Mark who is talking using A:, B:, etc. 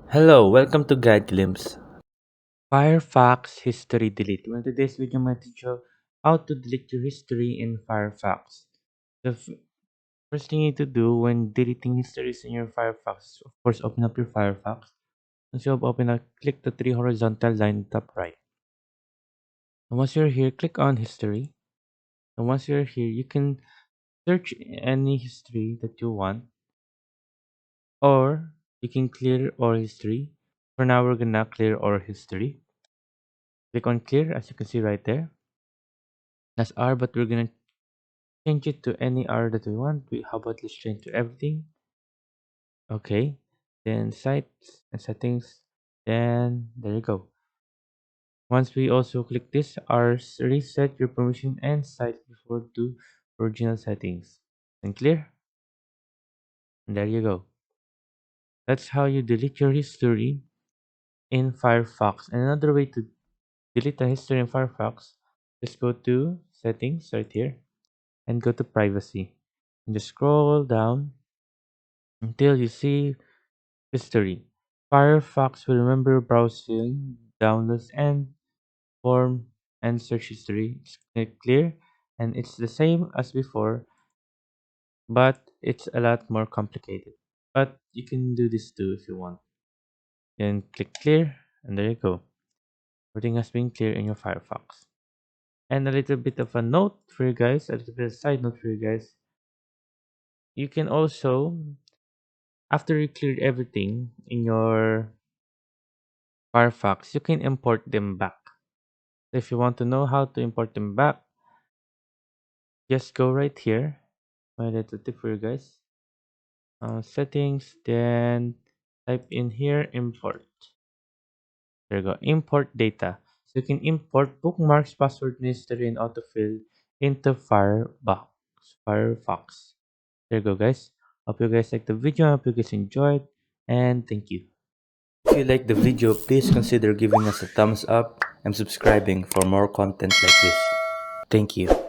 A: Hello, welcome to Guide Glimpse. Firefox History Delete. In today's video, I'm going to teach you how to delete your history in Firefox. The first thing you need to do when deleting histories in your Firefox is, of course, open up your Firefox. Once you have opened up, click the three horizontal line top right. And once you're here, click on History. And once you're here, you can search any history that you want, or you can clear all history. For now, we're gonna clear all history. Click on Clear, as you can see right there. That's R, but we're gonna change it to any R that we want. How about let's change to everything? Okay. Then sites and settings. Then there you go. Once we also click this, R reset your permission and site before to original settings. And clear. And there you go. That's how you delete your history in Firefox. And another way to delete the history in Firefox, just go to settings right here and go to privacy. And just scroll down until you see history. Firefox will remember browsing, downloads, and form and search history. It's clear, and it's the same as before, but it's a lot more complicated. But you can do this too if you want. Then click clear, and there you go. Everything has been clear in your Firefox. And a little bit of a note for you guys, a little bit of side note for you guys. You can also, after you cleared everything in your Firefox, you can import them back. If you want to know how to import them back, just go right here. My little tip for you guys. Settings, then type in here import. There you go, import data. So you can import bookmarks, password, history, and autofill into Firefox. There you go, guys. Hope you guys liked the video. Hope you guys enjoyed, and thank you. If you like the video, please consider giving us a thumbs up and subscribing for more content like this. Thank you.